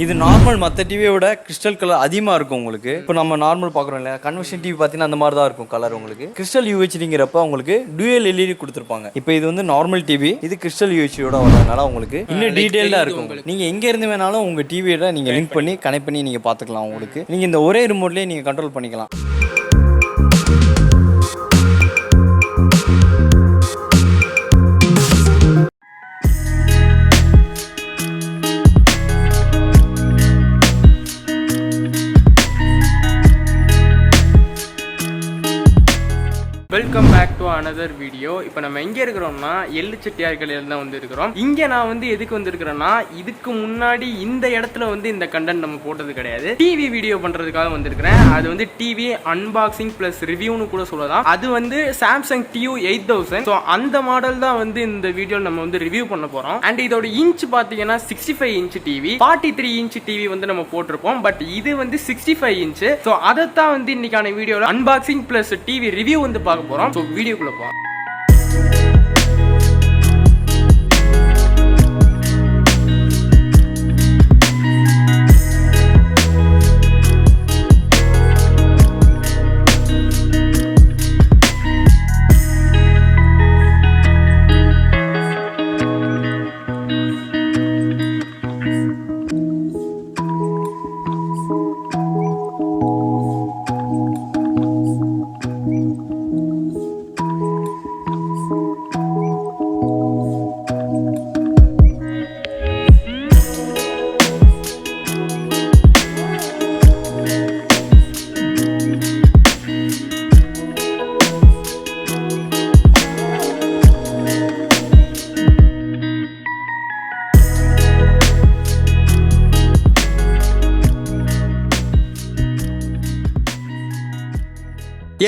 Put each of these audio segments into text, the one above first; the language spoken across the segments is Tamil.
இது நார்மல் மற்ற டிவியோட கிறிஸ்டல் கலர் அதிகமாக இருக்கும் உங்களுக்கு. இப்போ நம்ம நார்மல் பார்க்குறோம் இல்லையா, கன்வர்ஷன் டிவி பார்த்தீங்கன்னா அந்த மாதிரி தான் இருக்கும் கலர் உங்களுக்கு. கிறிஸ்டல் UHDங்கிறப்ப உங்களுக்கு டூயல் LED கொடுத்துருப்பாங்க. இப்போ இது வந்து நார்மல் டிவி, இது கிறிஸ்டல் UHDயோட வரதுனால உங்களுக்கு இன்னும் டீட்டெயிலாக இருக்கும். நீங்கள் எங்கே இருந்து வேணாலும் உங்கள் டிவியோட நீங்கள் லிங்க் பண்ணி கனெக்ட் பண்ணி நீங்கள் பார்த்துக்கலாம். உங்களுக்கு நீங்கள் இந்த ஒரே ரிமோட்லேயே நீங்கள் கண்ட்ரோல் பண்ணிக்கலாம். Welcome back to another video. இப்போ நம்ம எங்கே இருக்கிறோம்னா எள்ளு செட்டியார் கடையில் தான் வந்து இருக்கிறோம். இங்கே நான் வந்து எதுக்கு வந்திருக்கிறேன்னா, இதுக்கு முன்னாடி இந்த இடத்துல வந்து இந்த கண்டென்ட் நம்ம போட்டது கிடையாது. டிவி வீடியோ பண்ணுறதுக்காக வந்திருக்கிறேன். அது வந்து டிவி அன்பாக்சிங் ப்ளஸ் ரிவ்யூன்னு கூட சொல்லலாம். அது வந்து சாம்சங் TU8000. ஸோ அந்த மாடல் தான் வந்து இந்த வீடியோ நம்ம வந்து ரிவ்யூ பண்ண போகிறோம். அண்ட் இதோட இன்ச் பார்த்தீங்கன்னா 65 இன்ச் டிவி, 43 இன்ச் டிவி வந்து நம்ம போட்டிருப்போம். பட் இது வந்து 65 இன்ச். ஸோ அதைத்தான் வந்து இன்னைக்கான வீடியோவில் அன்பாக்சிங் ப்ளஸ் டிவி ரிவ்யூ வந்து பார்க்க போறோம். சோ வீடியோக்குள்ள போ.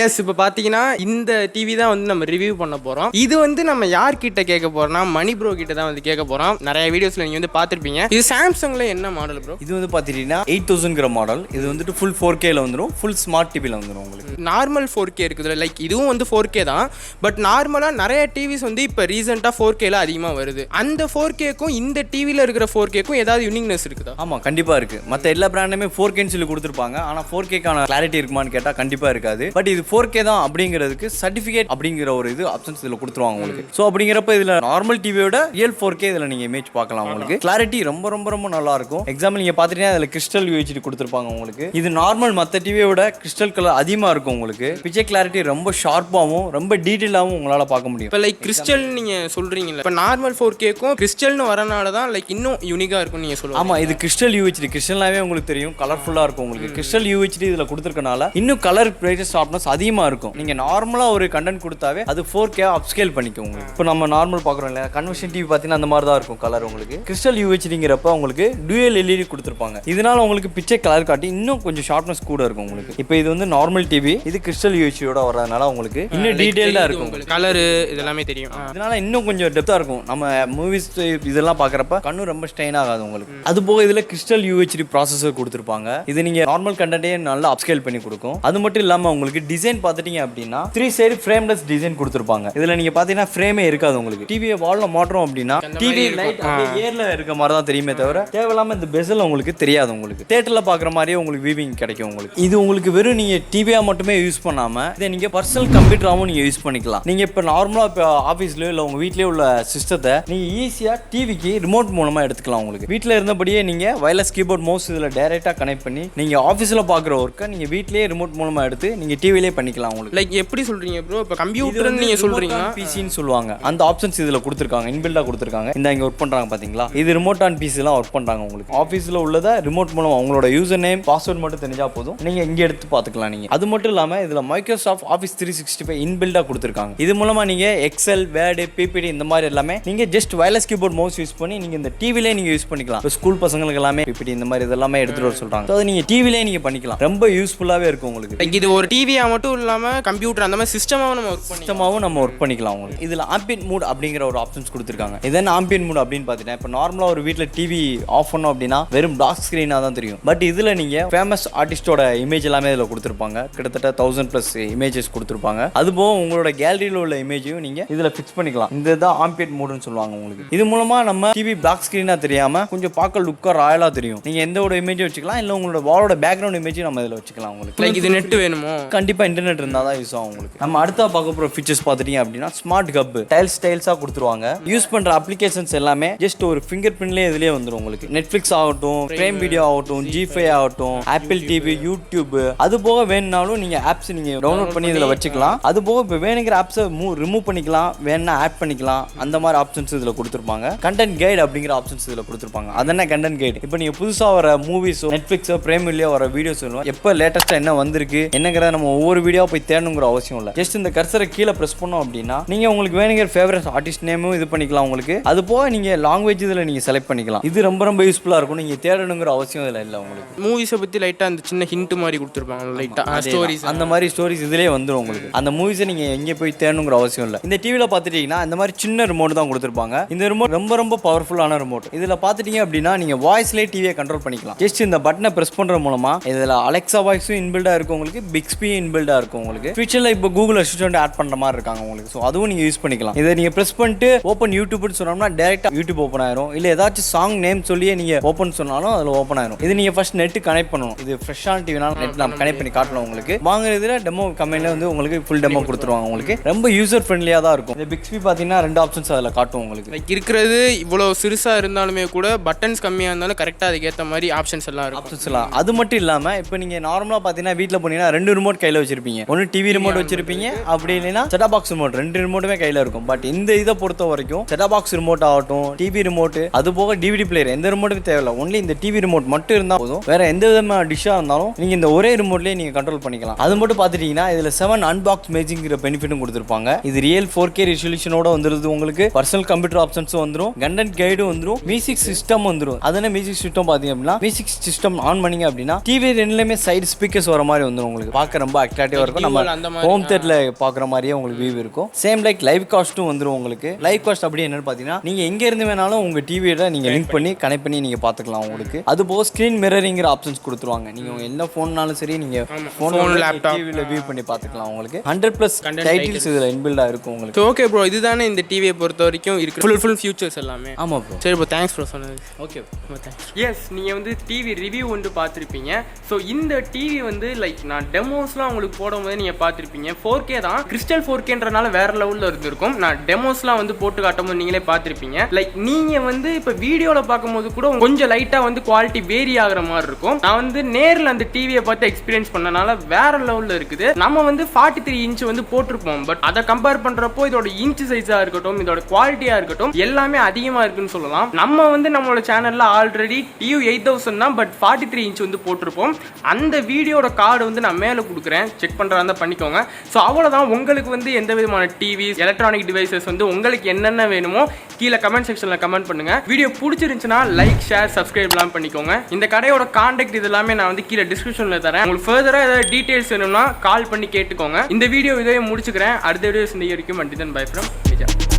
எஸ், இப்போ பார்த்தீங்கன்னா இந்த டிவி தான் வந்து நம்ம ரிவ்யூ பண்ண போகிறோம். இது வந்து நம்ம யார்கிட்ட கேட்க போகிறோம்னா, மணி ப்ரோ கிட்ட தான் வந்து கேட்க போகிறோம். நிறைய வீடியோஸில் நீங்கள் வந்து பார்த்துருப்பீங்க. இது சாம்சங்கில் என்ன மாடல் ப்ரோ? இது வந்து பார்த்தீங்கன்னா 8000ங்கிற மாடல். இது வந்துட்டு ஃபுல் 4Kல வந்துடும், ஃபுல் ஸ்மார்ட் டிவியில் வந்துடும் உங்களுக்கு. நார்மல் 4K இருக்குது, லைக் இதுவும் வந்து 4K தான். பட் நார்மலாக நிறைய டிவிஸ் வந்து இப்போ ரீசெண்டாக 4Kல அதிகமாக வருது. அந்த 4Kக்கும் இந்த டிவியில் இருக்கிற 4Kக்கும் ஏதாவது யூனிக்னஸ் இருக்குதா? ஆமாம், கண்டிப்பாக இருக்குது. மற்ற எல்லா பிராண்டுமே 4Kன்னு சொல்லி கொடுத்துருப்பாங்க. ஆனால் 4Kக்கான கிளாரிட்டி இருக்குமான்னு கேட்டால் கண்டிப்பாக இருக்காது. பட் இது 4K தான் அப்படிங்கிறதுக்கு சர்டிஃபிகேட் அப்படிங்கிற ஒரு இது ஆப்ஷன்ஸ் இதில் கொடுத்துருவாங்க உங்களுக்கு. ஸோ அப்படிங்கிறப்ப இதில் நார்மல் டிவியோட ரியல் 4K இதில் நீங்கள் இமேஜ் பார்க்கலாம். உங்களுக்கு கிளாரிட்டி ரொம்ப ரொம்ப ரொம்ப நல்லா இருக்கும். எக்ஸாம்பிள் நீங்கள் பார்த்துட்டீங்கன்னா அதில் கிறிஸ்டல் UHD கொடுத்துருப்பாங்க உங்களுக்கு. இது நார்மல் மற்ற டிவியோட கிறிஸ்டல் கலர் அதிகமாக இருக்கும் உங்களுக்கு. பிக்சர் கிளாரிட்டி ரொம்ப ஷார்ப்பாகவும் ரொம்ப டீட்டெயிலாகவும் உங்களால் பார்க்க முடியும். இப்போ லைக் கிறிஸ்டல் நீங்கள் சொல்கிறீங்களா, இப்போ நார்மல் 4Kக்கும் கிறிஸ்டல்னு வரனால தான் லைக் இன்னும் யூனிக்காக இருக்கும் நீங்கள் சொல்லுங்கள். ஆமாம், இது கிறிஸ்டல் UHD. கிறிஸ்டல்னாவே உங்களுக்கு தெரியும், கலர்ஃபுல்லாக இருக்கும் உங்களுக்கு. கிறிஸ்டல் UHD இதில் கொடுத்துருக்கனால இன்னும் கலர் பிரைட்னஸ் ஷார்ப்னஸ் அதிகமாக இருக்கும். நீங்க நார்மலா ஒரு கண்டென்ட் கொடுத்தாவே அது 4K அப்ஸ்கேல் பண்ணிக்கும் உங்களுக்கு. இப்போ நம்ம நார்மல் பார்க்குறோம் இல்லையா, கன்வர்ஷன் டிவி பார்த்தீங்கன்னா அந்த மாதிரி தான் இருக்கும் கலர் உங்களுக்கு. கிறிஸ்டல் UHDங்கிறப்ப உங்களுக்கு டூயல் LED கொடுத்துருப்பாங்க. இதனால உங்களுக்கு பிக்சர் கலர் காட்டி இன்னும் கொஞ்சம் ஷார்ப்னஸ் கூட இருக்கும் உங்களுக்கு. இப்போ இது வந்து நார்மல் டிவி, இது கிறிஸ்டல் UHDயோட வரதுனால உங்களுக்கு இன்னும் டீடைலா இருக்கும், கலர் இதெல்லாமே தெரியும். இதனால இன்னும் கொஞ்சம் டெப்தா இருக்கும். நம்ம மூவிஸ் இதெல்லாம் பார்க்குறப்ப கண்ணு ரொம்ப ஸ்ட்ரெயின் ஆகாது உங்களுக்கு. அது போக இதுல கிறிஸ்டல் UHD ப்ராசஸர் கொடுத்துருப்பாங்க. இது நீங்க நார்மல் கண்டென்ட்டே நல்லா அப்ஸ்கேல் பண்ணி கொடுக்கும். அது மட்டும் இல்லாம உங்களுக்கு டிசைன் பார்த்துட்டீங்க அப்படின்னா 3 சைடு ஃப்ரேம்லெஸ் டிசைன் கொடுத்துருப்பாங்க. இதுல நீங்க பாத்தீங்கன்னா ஃப்ரேமே இருக்காது உங்களுக்கு. டிவியை வால்ல மாற்றோம் அப்படின்னா டிவி லைட் ஏர்ல இருக்க மாதிரி தான் தெரியுமே தவிர தேவையில்லாம இந்த பெசல் உங்களுக்கு தெரியாது. உங்களுக்கு தியேட்டர்ல பாக்குற மாதிரியே உங்களுக்கு வியூவிங் கிடைக்கும் உங்களுக்கு. இது உங்களுக்கு வெறும் நீங்க டிவியா மட்டுமே யூஸ் பண்ணாம இதை நீங்க பர்சனல் கம்ப்யூட்டராகவும் நீங்க யூஸ் பண்ணிக்கலாம். நீங்க இப்ப நார்மலா இப்போ ஆஃபீஸ்லயோ இல்லை உங்க வீட்லயே உள்ள சிஸ்டத்தை நீங்க ஈஸியா டிவிக்கு ரிமோட் மூலமா எடுத்துக்கலாம். உங்களுக்கு வீட்டில் இருந்தபடியே நீங்க வயர்லெஸ் கீபோர்ட் மவுஸ் இதுல டைரக்டா கனெக்ட் பண்ணி நீங்க ஆஃபீஸ்ல பாக்குற ஒர்க்கை நீங்க வீட்லயே ரிமோட் மூலமா எடுத்து நீங்க டிவிலே பண்ணிக்கலாம் உங்களுக்கு. லைக் எப்படி சொல்றீங்க ப்ரோ? இப்போ கம்ப்யூட்டர் நீங்க சொல்றீங்க, பிசின்னு சொல்லுவாங்க. அந்த ஆப்ஷன்ஸ் இதுல கொடுத்துருக்காங்க, இன்பில்டா கொடுத்துருக்காங்க. இந்த இங்க ஒர்க் பண்றாங்க பாத்தீங்களா, இது ரிமோட் ஆன் பிசி எல்லாம் ஒர்க் பண்றாங்க உங்களுக்கு. ஆஃபீஸ்ல உள்ளத ரிமோட் மூலம் அவங்களோட யூசர் நேம் பாஸ்வேர்ட் மட்டும் தெரிஞ்சா போதும், நீங்க இங்க எடுத்து பாத்துக்கலாம். நீங்க அது மட்டும் இல்லாம இதுல மைக்ரோசாஃப்ட் ஆஃபீஸ் 365 இன்பில்டா கொடுத்துருக்காங்க. இது மூலமா நீங்க எக்ஸல், வேர்டு, பிபிடி இந்த மாதிரி எல்லாமே நீங்க just wireless keyboard mouse use பண்ணி நீங்க இந்த டிவிலே நீங்க யூஸ் பண்ணிக்கலாம். இப்போ ஸ்கூல் பசங்களுக்கு எல்லாமே பிபிடி இந்த மாதிரி இதெல்லாமே எடுத்துட்டு வர சொல்றாங்க. அது நீங்க டிவிலே நீங்க பண்ணிக்கலாம். ரொம்ப யூஸ்ஃபுல்லாவே இருக்கும் உங்களுக்கு. இது ஒரு டிவியா மட்டும் இல்லாமல் கம்ப்யூட்டர் அந்த மாதிரி சிஸ்டமாகவும் நம்ம ஒர்க் பண்ணிக்கலாம் உங்களுக்கு. இதில் ஆம்பியன்ட் மூட் அப்படிங்கிற ஒரு ஆப்ஷன்ஸ் கொடுத்துருக்காங்க. இதென்ன ஆம்பியன்ட் மூட் அப்படின்னு பார்த்தீங்கன்னா, இப்போ நார்மலாக ஒரு வீட்டில் டிவி ஆஃப் பண்ணோம் அப்படின்னா வெறும் டார்க் ஸ்க்ரீனாக தான் தெரியும். பட் இதில் நீங்கள் ஃபேமஸ் ஆர்டிஸ்டோட இமேஜ் எல்லாமே இதில் கொடுத்துருப்பாங்க. கிட்டத்தட்ட 1000+ இமேஜஸ் கொடுத்துருப்பாங்க. அதுபோக உங்களோட கேலரியில் உள்ள இமேஜையும் நீங்கள் இதில் ஃபிக்ஸ் பண்ணிக்கலாம். இதுதான் ஆம்பியன்ட் மூடுன்னு சொல்லுவாங்க உங்களுக்கு. இது மூலமாக நம்ம டிவி பிளாக் ஸ்க்ரீனாக தெரியாமல் கொஞ்சம் பார்க்க லுக்காக ராயலாக தெரியும். நீங்கள் எந்த ஒரு இமேஜும் வச்சுக்கலாம், இல்லை உங்களோட வாலோட பேக்ரவுண்ட் இமேஜும் நம்ம இதில் வச்சுக்கலாம் உங்களுக்கு. லைக் இது நெட் வேணுமோ? கண்டிப்பாக இன்டர்நெட் இருந்தால் தான் யூஸ் ஆகும் உங்களுக்கு. நம்ம அடுத்த பார்க்க போகிற ஃபீச்சர்ஸ் பார்த்துட்டீங்க அப்படின்னா ஸ்மார்ட் ஹப் டைல்ஸாக கொடுத்துருவாங்க. யூஸ் பண்ணுற அப்ளிகேஷன்ஸ் எல்லாமே ஜஸ்ட் ஒரு ஃபிங்கர் பிரிண்ட்லேயே இதுலேயே வந்துடும் உங்களுக்கு. நெட்ஃப்ளிக்ஸ் ஆகட்டும், பிரைம் வீடியோ ஆகட்டும், G5 ஆகட்டும், ஆப்பிள் டிவி, யூடியூப், அது போக வேணுனாலும் நீங்கள் ஆப்ஸ் நீங்கள் டவுன்லோட் பண்ணி இதில் வச்சுக்கலாம். அது போக இப்போ வேணுங்கிற ஆப்ஸை ரிமூவ் பண்ணிக்கலாம், வேணா ஆட் பண்ணிக்கலாம். அந்த மாதிரி ஆப்ஷன்ஸ் இதில் கொடுத்துருப்பாங்க. கண்டென்ட் கைட் அப்படிங்கிற ஆப்ஷன்ஸ் இதில் கொடுத்துருப்பாங்க. அதென்ன கண்டென்ட் கைட். இப்போ நீங்கள் புதுசாக வர மூவிஸோ நெட்ஃப்ளிக்ஸோ பிரைம் வீடியோ வர வீடியோஸ் எப்போ லேட்டஸ்ட்டாக என்ன வந்திருக்கு என்னங்கிறத நம்ம ஒவ்வொரு வீடியோ போய் தேடணுங்கிற அவசியம் இல்லை. ஜஸ்ட் இந்த கர்சரை கீழே ப்ரெஸ் பண்ணோம் அப்படின்னா நீங்கள் உங்களுக்கு வேணுங்கிற ஃபேவரட் ஆர்டிஸ்ட் நேமும் இது பண்ணிக்கலாம் உங்களுக்கு. அது போக நீங்கள் லாங்குவேஜ் இதில் நீங்கள் செலக்ட் பண்ணிக்கலாம். இது ரொம்ப யூஸ்ஃபுல்லாக இருக்கும். நீங்கள் தேடணுங்கிற அவசியம் இதில் இல்லை உங்களுக்கு. மூவிஸை பற்றி லைட்டாக அந்த சின்ன ஹிண்ட் மாதிரி கொடுத்துருப்பாங்க. லைட்டாக ஸ்டோரிஸ், அந்த மாதிரி ஸ்டோரிஸ் இதிலே வந்துடும் உங்களுக்கு. அந்த மூவிஸை நீங்கள் எங்கே போய் தேடணுங்கிற அவசியம் இல்லை. இந்த டிவியில் பார்த்துட்டீங்கன்னா இந்த மாதிரி சின்ன ரிமோட் தான் கொடுத்துருப்பாங்க. இந்த ரிமோட் ரொம்ப பவர்ஃபுல்லான ரிமோட். இதில் பார்த்துட்டீங்க அப்படின்னா நீங்கள் வாய்ஸ்லேயே டிவியை கண்ட்ரோல் பண்ணிக்கலாம். ஜஸ்ட் இந்த பட்டனை ப்ரெஸ் பண்ணுற மூலமாக இதில் அலெக்ஸா வாய்ஸும் இன்பில்டாக இருக்கும் உங்களுக்கு, பிக்ஸ்பி இன்பில்டாக இருக்கும் உங்களுக்கு. ஃபியூச்சரில் இப்போ கூகுள் அசிஸ்டன்ட் ஆட் பண்ணுற மாதிரி இருக்காங்க உங்களுக்கு. ஸோ அதுவும் நீங்கள் யூஸ் பண்ணிக்கலாம். இதை நீங்கள் ப்ரெஸ் பண்ணிட்டு ஓப்பன் யூடியூப்னு சொன்னோம்னா டேரெக்டாக யூடியூப் ஓப்பன் ஆயிரும். இல்லை ஏதாச்சும் சாங் நேம் சொல்லியே நீங்கள் ஓப்பன் சொன்னாலும் அதில் ஓப்பன் ஆயிரும். இது நீங்கள் ஃபர்ஸ்ட் நெட் கனெக்ட் பண்ணணும். இது ஃப்ரெஷ்ஷான டிவினால நெட் நம்ம கனெக்ட் பண்ணி காட்டலாம் உங்களுக்கு. வாங்குறதுல டெமோ கம்பெனியில் வந்து உங்களுக்கு ஃபுல் டெமோ கொடுத்துருவாங்க உங்களுக்கு. ரொம்ப யூசர் ஃப்ரெண்ட்லியாக தான் இருக்கும். இந்த பிக்ஸ்பி பார்த்தீங்கன்னா 2 ஆப்ஷன்ஸ் அதில் காட்டும் உங்களுக்கு. லைக் இருக்கிறது இவ்வளோ சிறுசாக இருந்தாலுமே கூட பட்டன்ஸ் கம்மியாக இருந்தாலும் கரெக்டாக அதுக்கேற்ற மாதிரி ஆப்ஷன்ஸ் எல்லாம் இருக்கும். ஆப்ஷன்ஸ் எல்லாம் அது மட்டும் இல்லாமல் இப்போ நீங்கள் நார்மலாக பார்த்தீங்கன்னா வீட்டில் போனீங்கன்னா 2 ரிமோட் கையில் வச்சிருப்பீங்க. ஒன்று டிவி ரிமோட் வச்சிருப்பீங்க, அப்படி இல்லைன்னா செட்டா பாக்ஸ் ரிமோட். 2 ரிமோட்டுமே கையில் இருக்கும். பட் இந்த இதை பொறுத்த வரைக்கும் செட்டா பாக்ஸ் ரிமோட் ஆகட்டும், டிவி ரிமோட், அது போக டிவிடி பிளேயர் எந்த ரிமோட்டுமே தேவையில்லை. ஒன்லி இந்த டிவி ரிமோட் மட்டும் இருந்தால் போதும். வேற எந்த விதமான டிஷ்ஷாக இருந்தாலும் நீங்கள் இந்த ஒரே ரிமோட்லேயே நீங்கள் கண்ட்ரோல் பண்ணிக்கலாம். அது மட்டும் பார்த்துட்டீங்கன்னா இதில் 7 அன்பாக்ஸ் மேஜிங்கிற பெனிஃபிட்டும் கொடுத்துருப்பாங்க. இது ரியல் 4K ரெசல்யூஷனோட வந்துருது உங்களுக்கு. பர்சனல் கம்ப்யூட்டர் ஆப்ஷன்ஸும் வந்துடும், கண்டென்ட் கைடும் வந்துடும், மியூசிக் சிஸ்டம் வந்துடும். அதனால மியூசிக் சிஸ்டம் பார்த்தீங்க அப்படின்னா மியூசிக் சிஸ்டம் ஆன் பண்ணீங்க அப்படின்னா டிவி ரெண்டுலேயுமே சைடு ஸ்பீக்கர்ஸ் வர மாதிரி வந்துடும் உங்களுக்கு. பார்க்க ரொம்ப அட்ராக்டிவாக இருக்கும். நம்ம ஹோம் தியேட்டரில் பார்க்குற மாதிரியே உங்களுக்கு வியூ இருக்கும். சேம் லைக் லைவ் காஸ்ட்டும் வந்துடும் உங்களுக்கு. லைவ் காஸ்ட் அப்படி என்னன்னு பார்த்தீங்கன்னா நீங்கள் எங்கே இருந்து வேணாலும் உங்கள் டிவியில் நீங்கள் லிங்க் பண்ணி கனெக்ட் பண்ணி நீங்கள் பார்த்துக்கலாம் உங்களுக்கு. அது போக ஸ்க்ரீன் மிரரிங்கிற ஆப்ஷன்ஸ் கொடுத்துருவாங்க. நீங்கள் என்ன ஃபோன்னாலும் சரி நீங்கள் ஃபோன் லேப்டாப் டிவியில் வியூ பண்ணி பார்த்துக்கலாம் உங்களுக்கு. 100+ டைட்டில்ஸ் இதில் இன்பில்டாக இருக்கும் உங்களுக்கு. ஓகே ப்ரோ, இதுதானே இந்த டிவியை பொறுத்த வரைக்கும் இருக்கு ஃபுல் ஃபியூச்சர்ஸ் எல்லாமே. ஆமாம் ப்ரோ. சரி ப்ரோ, தேங்க்ஸ் ப்ரோ சொன்னது. Okay thanks. எஸ், நீங்கள் வந்து டிவி ரிவ்யூ வந்து பார்த்துருப்பீங்க. ஸோ இந்த டிவி வந்து லைக் நான் டெமோஸ்லாம் உங்களுக்கு போடும்போது நீங்கள் பார்த்துருப்பீங்க. 4K தான், கிறிஸ்டல் 4Kன்றனால வேற லெவலில் இருந்திருக்கும். நான் டெமோஸ்லாம் வந்து போட்டு காட்டும்போது நீங்களே பார்த்துருப்பீங்க. லைக் நீங்கள் வந்து இப்போ வீடியோவில் பார்க்கும்போது கூட கொஞ்சம் லைட்டாக வந்து குவாலிட்டி வேரி ஆகிற மாதிரி இருக்கும். நான் வந்து நேரில் அந்த டிவியை பார்த்து எக்ஸ்பீரியன்ஸ் பண்ணனால வேற லெவலில் இருக்குது. நம்ம வந்து 43 இன்ச் வந்து போட்டிருப்போம். பட் அதை கம்பேர் பண்ணுறப்போ இதோட இன்ச் சைஸாக இருக்கட்டும், இதோட குவாலிட்டியாக இருக்கட்டும், எல்லாமே அதிகமாக இருக்குன்னு சொல்லலாம். நம்ம வந்து நம்மளோட சேனலில் ஆல்ரெடி TU8000 தான், பட் 43 இன்ச் வந்து போட்டிருப்போம். அந்த வீடியோட கார்டு வந்து நான் மேலே கொடுக்குறேன், செக் பண்ணுறதா பண்ணிக்கோங்க. ஸோ அவ்வளோதான். உங்களுக்கு வந்து எந்த விதமான டிவிஸ், எலக்ட்ரானிக் டிவைசஸ் வந்து உங்களுக்கு என்னென்ன வேணுமோ கீழே கமெண்ட் செக்ஷனில் கமெண்ட் பண்ணுங்க. வீடியோ பிடிச்சிருந்துச்சுன்னா லைக், ஷேர், சப்ஸ்கிரைப்லாம் பண்ணிக்கோங்க. இந்த கடையோட கான்டாக்ட் இது எல்லாமே நான் வந்து கீழே டிஸ்கிரிப்ஷனில் தரேன். உங்களுக்கு ஃபர்தராக ஏதாவது டீட்டெயில்ஸ் வேணும்னா கால் பண்ணி கேட்டுக்கோங்க. இந்த வீடியோ இதே முடிச்சுக்கிறேன். அடுத்த வீடியோ இந்த வரைக்கும். அண்டிதன் பை ஃப்ரம் நிஜாம்.